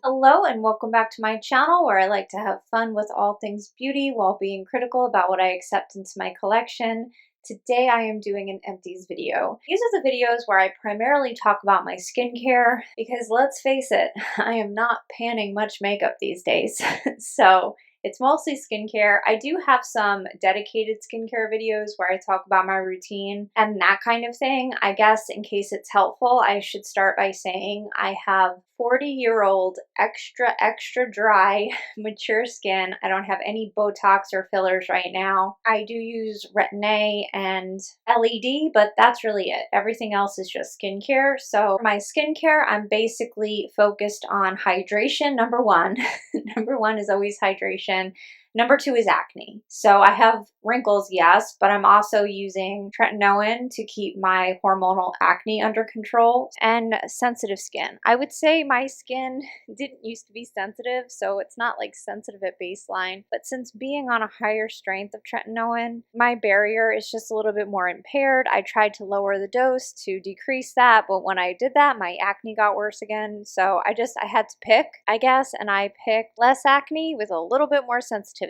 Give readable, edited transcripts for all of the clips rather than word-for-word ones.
Hello and welcome back to my channel where I like to have fun with all things beauty while being critical about what I accept into my collection. Today I am doing an empties video. These are the videos where I primarily talk about my skincare because let's face it, I am not panning much makeup these days. So it's mostly skincare. I do have some dedicated skincare videos where I talk about my routine and that kind of thing. I guess in case it's helpful, I should start by saying I have 40-year-old extra dry mature skin. I don't have any Botox or fillers right now. I do use Retin-A and LED, but that's really it. Everything else is just skincare. So for my skincare, I'm basically focused on hydration, number one. Number one is always hydration. Number two is acne. So I have wrinkles, yes, but I'm also using tretinoin to keep my hormonal acne under control and sensitive skin. I would say my skin didn't used to be sensitive, so it's not like sensitive at baseline, but since being on a higher strength of tretinoin, my barrier is just a little bit more impaired. I tried to lower the dose to decrease that, but when I did that, my acne got worse again. So I had to pick, I guess, and I picked less acne with a little bit more sensitivity.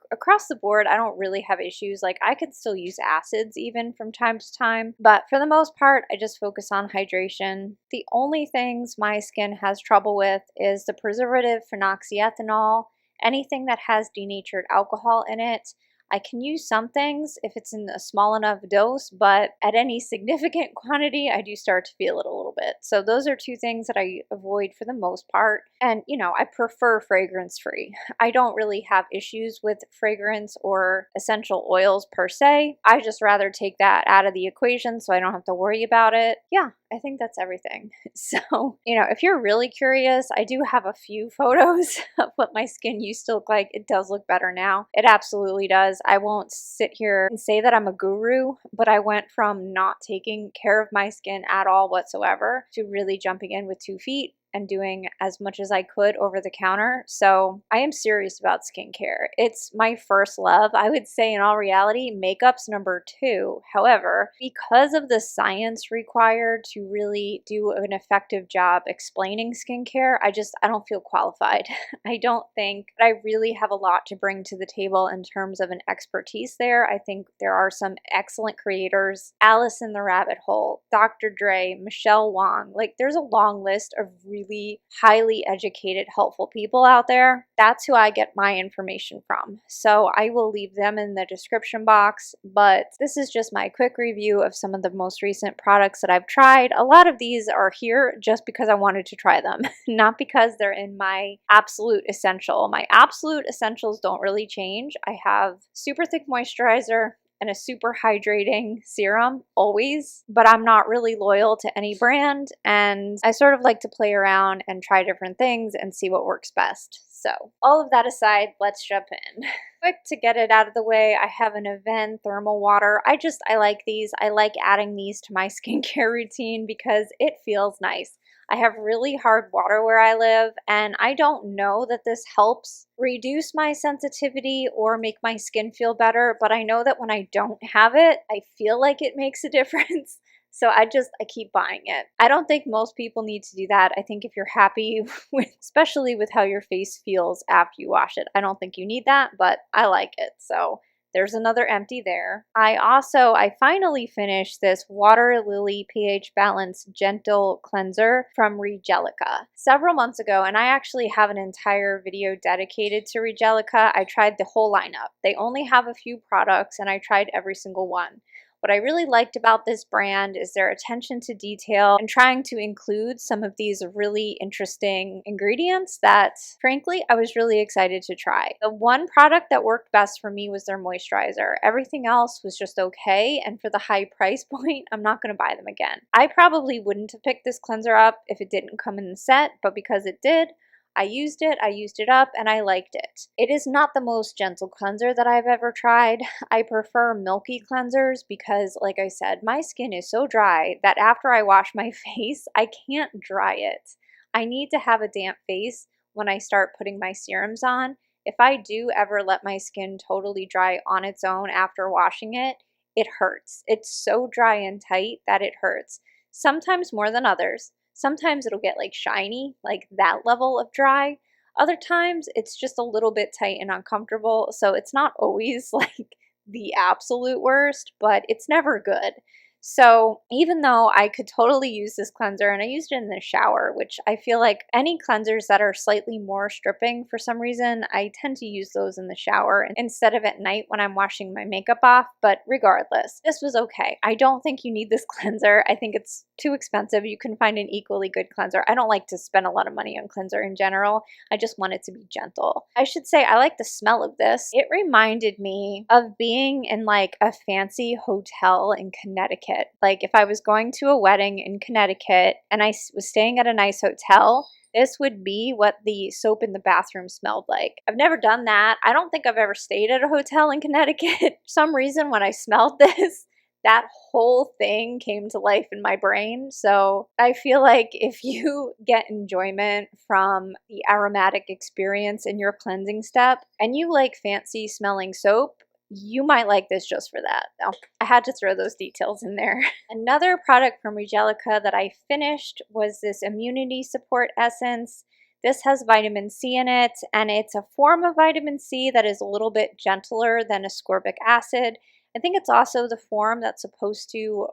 Across the board, I don't really have issues. Like, I could still use acids even from time to time, but for the most part, I just focus on hydration. The only things my skin has trouble with is the preservative phenoxyethanol, anything that has denatured alcohol in it. I can use some things if it's in a small enough dose, but at any significant quantity, I do start to feel it a little bit. So those are two things that I avoid for the most part. And, you know, I prefer fragrance-free. I don't really have issues with fragrance or essential oils per se. I just rather take that out of the equation so I don't have to worry about it. Yeah, I think that's everything. So, you know, if you're really curious, I do have a few photos of what my skin used to look like. It does look better now. It absolutely does. I won't sit here and say that I'm a guru, but I went from not taking care of my skin at all whatsoever to really jumping in with 2 feet and doing as much as I could over the counter. So I am serious about skincare. It's my first love. I would say in all reality, makeup's number 2. However, because of the science required to really do an effective job explaining skincare, I don't feel qualified. I don't think that I really have a lot to bring to the table in terms of an expertise there. I think there are some excellent creators. Alice in the Rabbit Hole, Dr. Dre, Michelle Wong. Like, there's a long list of really highly educated, helpful people out there. That's who I get my information from. So I will leave them in the description box, but this is just my quick review of some of the most recent products that I've tried. A lot of these are here just because I wanted to try them, not because they're in my absolute essential. My absolute essentials don't really change. I have super thick moisturizer and a super hydrating serum always, but I'm not really loyal to any brand, and I sort of like to play around and try different things and see what works best. So all of that aside, let's jump in. Quick to get it out of the way, I have an Avene thermal water. I like these. I like adding these to my skincare routine because it feels nice. I have really hard water where I live, and I don't know that this helps reduce my sensitivity or make my skin feel better, but I know that when I don't have it, I feel like it makes a difference. So I keep buying it. I don't think most people need to do that. I think if you're happy with, especially with how your face feels after you wash it, I don't think you need that, but I like it. So there's another empty there. I finally finished this Water Lily pH Balance Gentle Cleanser from Regelica several months ago, and I actually have an entire video dedicated to Regelica. I tried the whole lineup. They only have a few products, and I tried every single one. What I really liked about this brand is their attention to detail and trying to include some of these really interesting ingredients that, frankly, I was really excited to try. The one product that worked best for me was their moisturizer. Everything else was just okay, and for the high price point, I'm not going to buy them again. I probably wouldn't have picked this cleanser up if it didn't come in the set, but because it did, I used it up, and I liked it. It is not the most gentle cleanser that I've ever tried. I prefer milky cleansers because, like I said, my skin is so dry that after I wash my face, I can't dry it. I need to have a damp face when I start putting my serums on. If I do ever let my skin totally dry on its own after washing it, it hurts. It's so dry and tight that it hurts. Sometimes more than others. Sometimes it'll get like shiny, like that level of dry. Other times it's just a little bit tight and uncomfortable. So it's not always like the absolute worst, but it's never good. So even though I could totally use this cleanser, and I used it in the shower, which I feel like any cleansers that are slightly more stripping for some reason, I tend to use those in the shower instead of at night when I'm washing my makeup off. But regardless, this was okay. I don't think you need this cleanser. I think it's too expensive. You can find an equally good cleanser. I don't like to spend a lot of money on cleanser in general. I just want it to be gentle. I should say I like the smell of this. It reminded me of being in like a fancy hotel in Connecticut. Like if I was going to a wedding in Connecticut and I was staying at a nice hotel, this would be what the soap in the bathroom smelled like. I've never done that. I don't think I've ever stayed at a hotel in Connecticut. For some reason, when I smelled this, that whole thing came to life in my brain. So I feel like if you get enjoyment from the aromatic experience in your cleansing step and you like fancy smelling soap, you might like this just for that. So I had to throw those details in there. Another product from Regelica that I finished was this Immunity Support Essence. This has vitamin C in it, and it's a form of vitamin C that is a little bit gentler than ascorbic acid. I think it's also the form that's supposed to,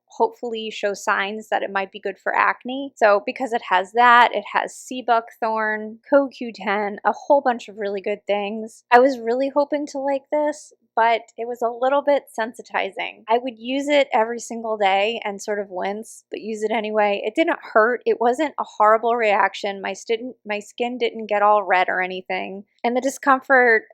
hopefully show signs that it might be good for acne. So because it has that, it has sea buckthorn, CoQ10, a whole bunch of really good things. I was really hoping to like this, but it was a little bit sensitizing. I would use it every single day and sort of wince, but use it anyway. It didn't hurt. It wasn't a horrible reaction. My skin didn't get all red or anything, and the discomfort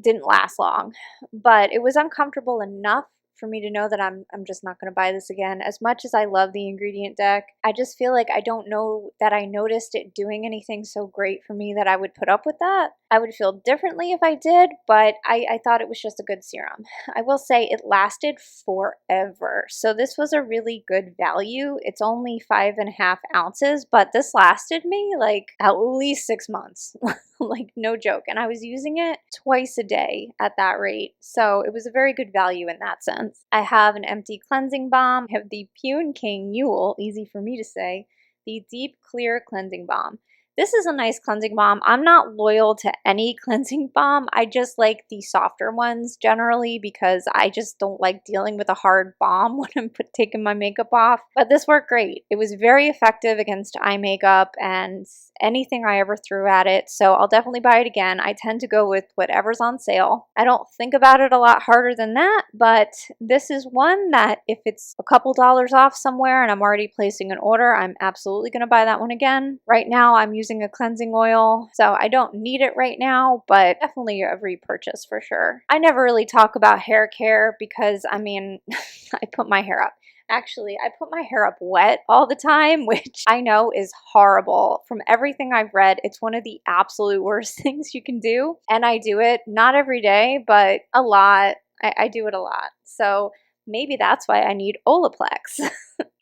didn't last long, but it was uncomfortable enough for me to know that I'm just not going to buy this again. As much as I love the ingredient deck, I just feel like I don't know that I noticed it doing anything so great for me that I would put up with that. I would feel differently if I did, but I thought it was just a good serum. I will say it lasted forever. So this was a really good value. It's only 5.5 ounces, but this lasted me like at least 6 months. Like no joke. And I was using it twice a day at that rate. So it was a very good value in that sense. I have an empty cleansing balm. I have the Plunking, easy for me to say, the Deep Clear Cleansing Balm. This is a nice cleansing balm. I'm not loyal to any cleansing balm. I just like the softer ones generally because I just don't like dealing with a hard balm when I'm taking my makeup off. But this worked great. It was very effective against eye makeup and anything I ever threw at it. So I'll definitely buy it again. I tend to go with whatever's on sale. I don't think about it a lot harder than that, but this is one that if it's a couple dollars off somewhere and I'm already placing an order, I'm absolutely going to buy that one again. Right now I'm using a cleansing oil, so I don't need it right now, but definitely a repurchase for sure. I never really talk about hair care because, I put my hair up. Actually, I put my hair up wet all the time, which I know is horrible. From everything I've read, it's one of the absolute worst things you can do. And I do it not every day, but a lot. I do it a lot. So maybe that's why I need Olaplex.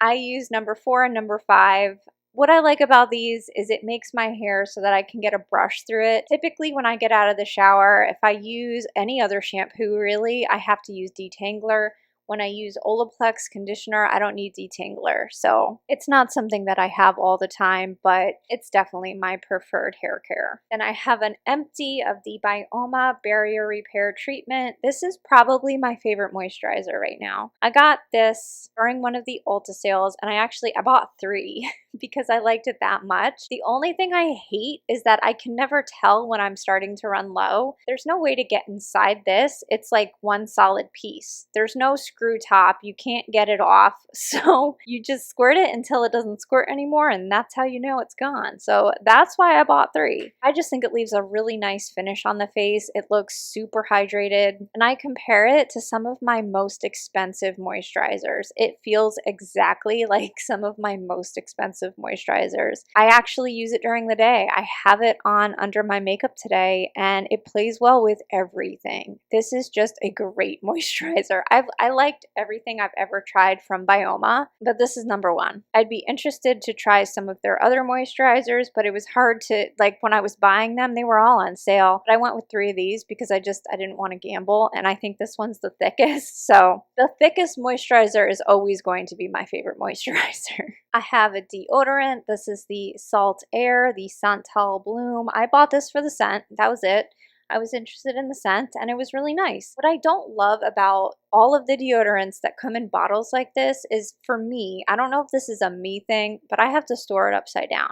I use number 4 and number 5. What I like about these is it makes my hair so that I can get a brush through it. Typically when I get out of the shower, if I use any other shampoo really, I have to use detangler. When I use Olaplex conditioner, I don't need detangler. So it's not something that I have all the time, but it's definitely my preferred hair care. And I have an empty of the Byoma Barrier Repair Treatment. This is probably my favorite moisturizer right now. I got this during one of the Ulta sales, and I bought 3 because I liked it that much. The only thing I hate is that I can never tell when I'm starting to run low. There's no way to get inside this. It's like one solid piece. There's no screw top. You can't get it off. So you just squirt it until it doesn't squirt anymore, and that's how you know it's gone. So that's why I bought 3. I just think it leaves a really nice finish on the face. It looks super hydrated, and I compare it to some of my most expensive moisturizers. It feels exactly like some of my most expensive moisturizers. I actually use it during the day. I have it on under my makeup today, and it plays well with everything. This is just a great moisturizer. I liked everything I've ever tried from Byoma, but this is number 1. I'd be interested to try some of their other moisturizers, but it was hard to, like when I was buying them, they were all on sale. But I went with 3 of these because I didn't want to gamble, and I think this one's the thickest. So the thickest moisturizer is always going to be my favorite moisturizer. I have a Dieux deodorant. This is the Saltair, the Santal Bloom. I bought this for the scent. That was it. I was interested in the scent and it was really nice. What I don't love about all of the deodorants that come in bottles like this is, for me, I don't know if this is a me thing, but I have to store it upside down.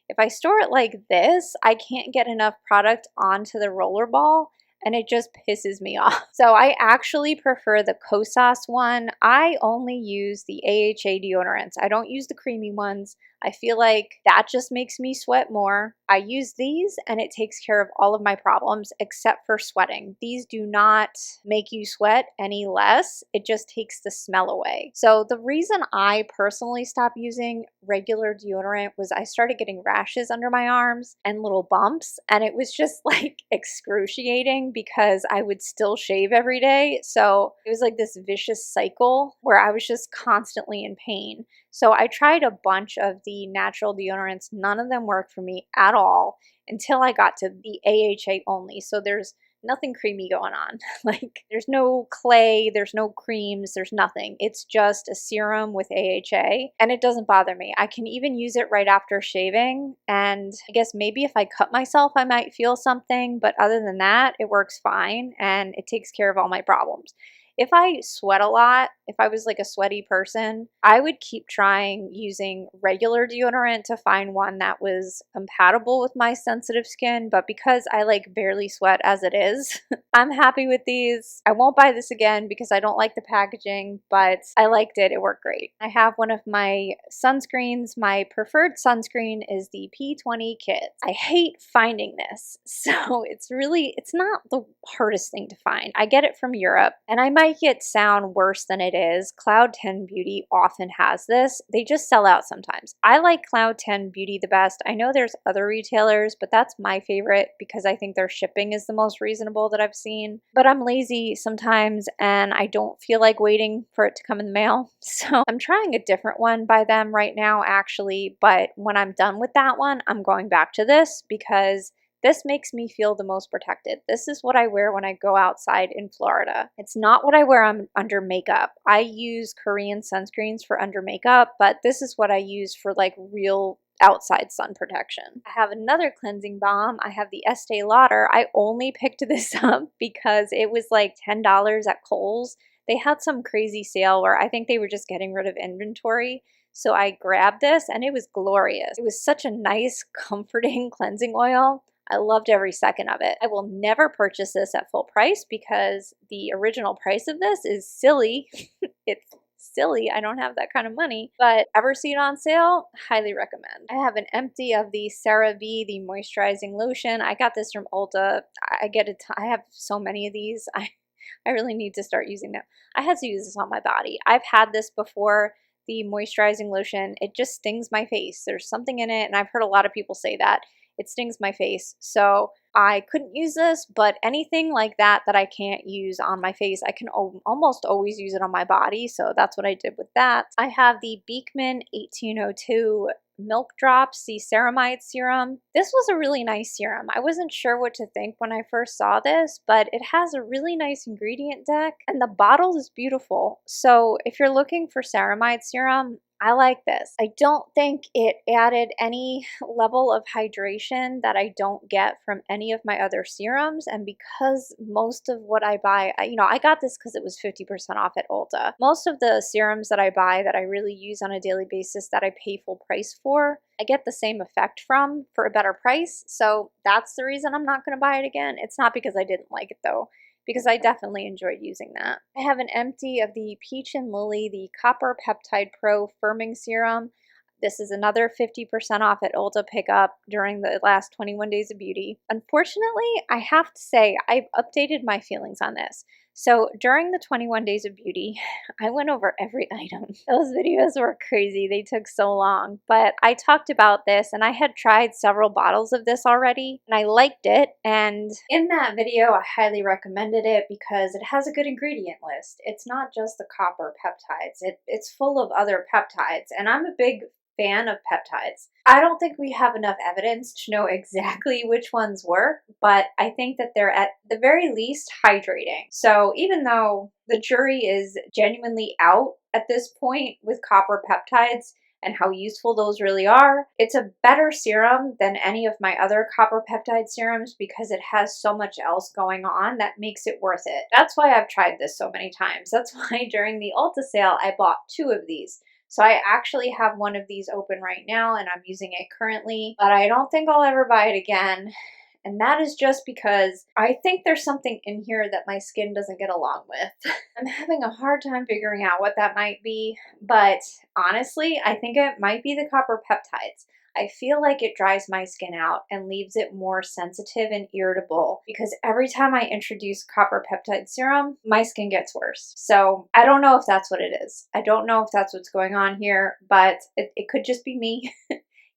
If I store it like this, I can't get enough product onto the roller ball and it just pisses me off. So I actually prefer the Kosas one. I only use the AHA deodorants. I don't use the creamy ones. I feel like that just makes me sweat more. I use these and it takes care of all of my problems except for sweating. These do not make you sweat any less. It just takes the smell away. So the reason I personally stopped using regular deodorant was I started getting rashes under my arms and little bumps, and it was just like excruciating because I would still shave every day. So it was like this vicious cycle where I was just constantly in pain. So I tried a bunch of the natural deodorants. None of them worked for me at all until I got to the AHA only. So there's nothing creamy going on. Like there's no clay, there's no creams, there's nothing. It's just a serum with AHA and it doesn't bother me. I can even use it right after shaving, and I guess maybe if I cut myself I might feel something, but other than that it works fine and it takes care of all my problems. If I sweat a lot, if I was like a sweaty person, I would keep trying using regular deodorant to find one that was compatible with my sensitive skin, but because I like barely sweat as it is, I'm happy with these. I won't buy this again because I don't like the packaging, but I liked it. It worked great. I have one of my sunscreens. My preferred sunscreen is the P20 Kids. I hate finding this, so it's not the hardest thing to find. I get it from Europe, and I might it sound worse than it is. Cloud 10 Beauty often has this. They just sell out sometimes. I like Cloud 10 Beauty the best. I know there's other retailers, but that's my favorite because I think their shipping is the most reasonable that I've seen. But I'm lazy sometimes and I don't feel like waiting for it to come in the mail. So I'm trying a different one by them right now actually, but when I'm done with that one, I'm going back to this because this makes me feel the most protected. This is what I wear when I go outside in Florida. It's not what I wear under makeup. I use Korean sunscreens for under makeup, but this is what I use for like real outside sun protection. I have another cleansing balm. I have the Estee Lauder. I only picked this up because it was like $10 at Kohl's. They had some crazy sale where I think they were just getting rid of inventory. So I grabbed this and it was glorious. It was such a nice, comforting cleansing oil. I loved every second of it. I will never purchase this at full price because the original price of this is silly. It's silly. I don't have that kind of money, but ever see it on sale? Highly recommend. I have an empty of the Cerave, the moisturizing lotion. I got this from Ulta. I have so many of these. I really need to start using them. I had to use this on my body. I've had this before. The moisturizing lotion, it just stings my face. There's something in it, and I've heard a lot of people say that. It stings my face. So I couldn't use this, but anything like that that I can't use on my face, I can almost always use it on my body. So that's what I did with that. I have the Beekman 1802 Milk Drops, the Ceramide serum. This was a really nice serum. I wasn't sure what to think when I first saw this, but it has a really nice ingredient deck and the bottle is beautiful. So if you're looking for Ceramide serum, I like this. I don't think it added any level of hydration that I don't get from any of my other serums, and because most of what I buy, I got this because it was 50% off at Ulta. Most of the serums that I buy that I really use on a daily basis that I pay full price for, I get the same effect from for a better price, so that's the reason I'm not going to buy it again. It's not because I didn't like it though, because I definitely enjoyed using that. I have an empty of the Peach and Lily, the Copper Peptide Pro Firming Serum. This is another 50% off at Ulta pickup during the last 21 Days of Beauty. Unfortunately, I have to say, I've updated my feelings on this. So during the 21 Days of Beauty, I went over every item. Those videos were crazy. They took so long. But I talked about this and I had tried several bottles of this already and I liked it. And in that video, I highly recommended it because it has a good ingredient list. It's not just the copper peptides. It's full of other peptides. And I'm a big fan of peptides. I don't think we have enough evidence to know exactly which ones work, but I think that they're at the very least hydrating. So even though the jury is genuinely out at this point with copper peptides, and how useful those really are. It's a better serum than any of my other copper peptide serums because it has so much else going on that makes it worth it. That's why I've tried this so many times. That's why during the Ulta sale, I bought 2 of these. So I actually have one of these open right now and I'm using it currently, but I don't think I'll ever buy it again. And that is just because I think there's something in here that my skin doesn't get along with. I'm having a hard time figuring out what that might be, but honestly, I think it might be the copper peptides. I feel like it dries my skin out and leaves it more sensitive and irritable because every time I introduce copper peptide serum, my skin gets worse. So I don't know if that's what it is. I don't know if that's what's going on here, but it could just be me.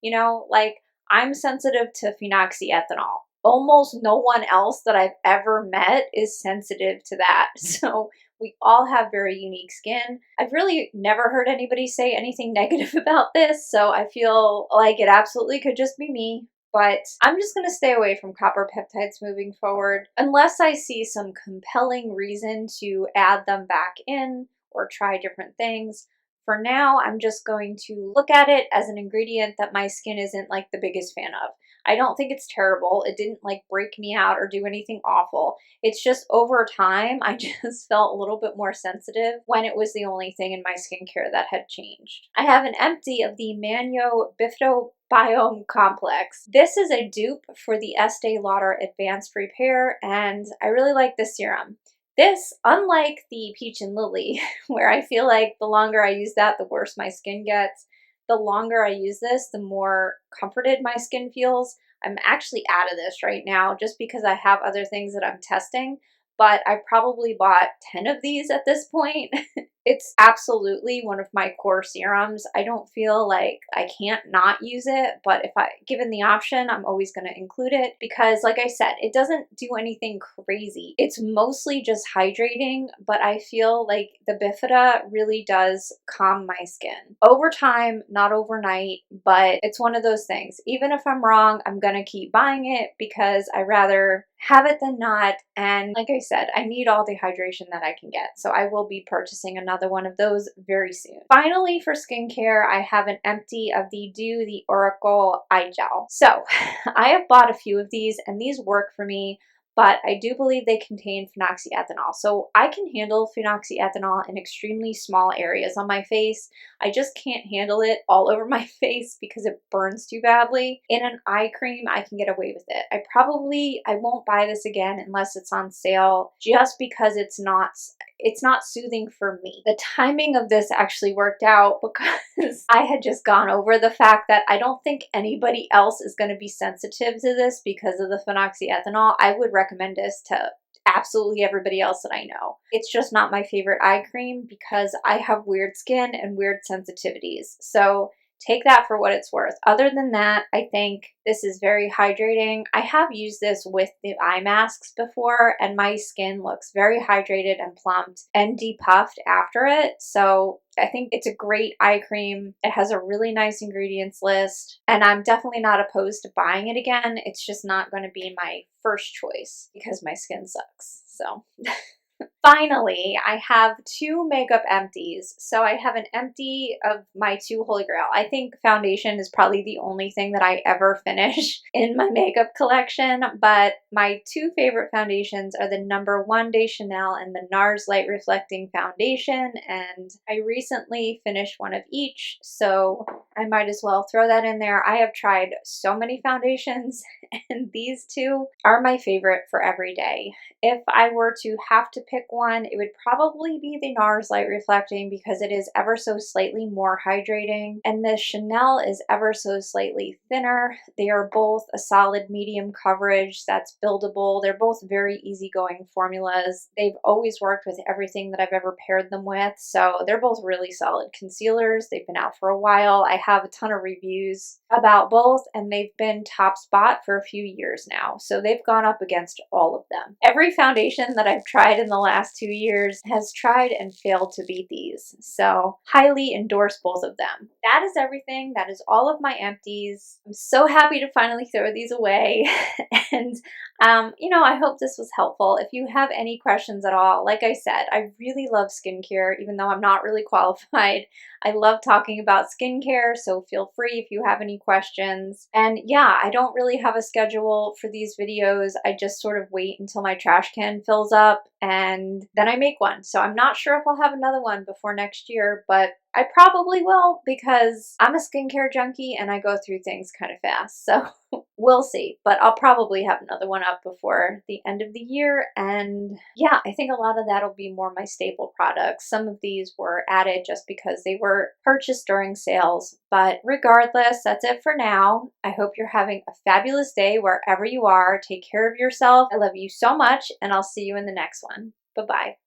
You know, like I'm sensitive to phenoxyethanol. Almost no one else that I've ever met is sensitive to that. So we all have very unique skin. I've really never heard anybody say anything negative about this, so I feel like it absolutely could just be me. But I'm just going to stay away from copper peptides moving forward unless I see some compelling reason to add them back in or try different things. For now, I'm just going to look at it as an ingredient that my skin isn't like the biggest fan of. I don't think it's terrible. It didn't like break me out or do anything awful. It's just over time, I just felt a little bit more sensitive when it was the only thing in my skincare that had changed. I have an empty of the Manyo Bifida Byoma complex. This is a dupe for the Estee Lauder Advanced Repair, and I really like this serum. This, unlike the Peach and Lily, where I feel like the longer I use that, the worse my skin gets, the longer I use this, the more comforted my skin feels. I'm actually out of this right now just because I have other things that I'm testing, but I probably bought 10 of these at this point. It's absolutely one of my core serums. I don't feel like I can't not use it, but if given the option, I'm always going to include it because, like I said, it doesn't do anything crazy. It's mostly just hydrating, but I feel like the Bifida really does calm my skin. Over time, not overnight, but it's one of those things. Even if I'm wrong, I'm going to keep buying it because I rather have it than not. And like I said, I need all the hydration that I can get. So I will be purchasing another one of those very soon. Finally, for skincare, I have an empty of the Dieux Auracle Eye Gel. So I have bought a few of these and these work for me, but I do believe they contain phenoxyethanol. So I can handle phenoxyethanol in extremely small areas on my face. I just can't handle it all over my face because it burns too badly. In an eye cream, I can get away with it. I won't buy this again unless it's on sale just because it's not soothing for me. The timing of this actually worked out because I had just gone over the fact that I don't think anybody else is going to be sensitive to this because of the phenoxyethanol. I would recommend this to absolutely everybody else that I know. It's just not my favorite eye cream because I have weird skin and weird sensitivities. So take that for what it's worth. Other than that, I think this is very hydrating. I have used this with the eye masks before and my skin looks very hydrated and plumped and depuffed after it. So I think it's a great eye cream. It has a really nice ingredients list and I'm definitely not opposed to buying it again. It's just not going to be my first choice because my skin sucks. So finally, I have 2 makeup empties. So I have an empty of my 2 Holy Grail. I think foundation is probably the only thing that I ever finish in my makeup collection, but my 2 favorite foundations are the #1 de Chanel and the Nars Light Reflecting Foundation, and I recently finished one of each, so I might as well throw that in there. I have tried so many foundations, and these 2 are my favorite for every day. If I were to have to pick one, it would probably be the Nars Light Reflecting because it is ever so slightly more hydrating, and the Chanel is ever so slightly thinner. They are both a solid medium coverage that's buildable. They're both very easygoing formulas. They've always worked with everything that I've ever paired them with, so they're both really solid concealers. They've been out for a while. I have a ton of reviews about both, and they've been top spot for for a few years now, so they've gone up against all of them. Every foundation that I've tried in the last 2 years has tried and failed to beat these, so highly endorse both of them. That is everything. That is all of my empties. I'm so happy to finally throw these away. And you know, I hope this was helpful. If you have any questions at all, like I said, I really love skincare, even though I'm not really qualified. I love talking about skincare, so feel free if you have any questions. And yeah, I don't really have a schedule for these videos. I just sort of wait until my trash can fills up and then I make one. So I'm not sure if I'll have another one before next year, but I probably will because I'm a skincare junkie and I go through things kind of fast. So we'll see, but I'll probably have another one up before the end of the year. And yeah, I think a lot of that'll be more my staple products. Some of these were added just because they were purchased during sales, but regardless, that's it for now. I hope you're having a fabulous day wherever you are. Take care of yourself. I love you so much, and I'll see you in the next one. Bye-bye.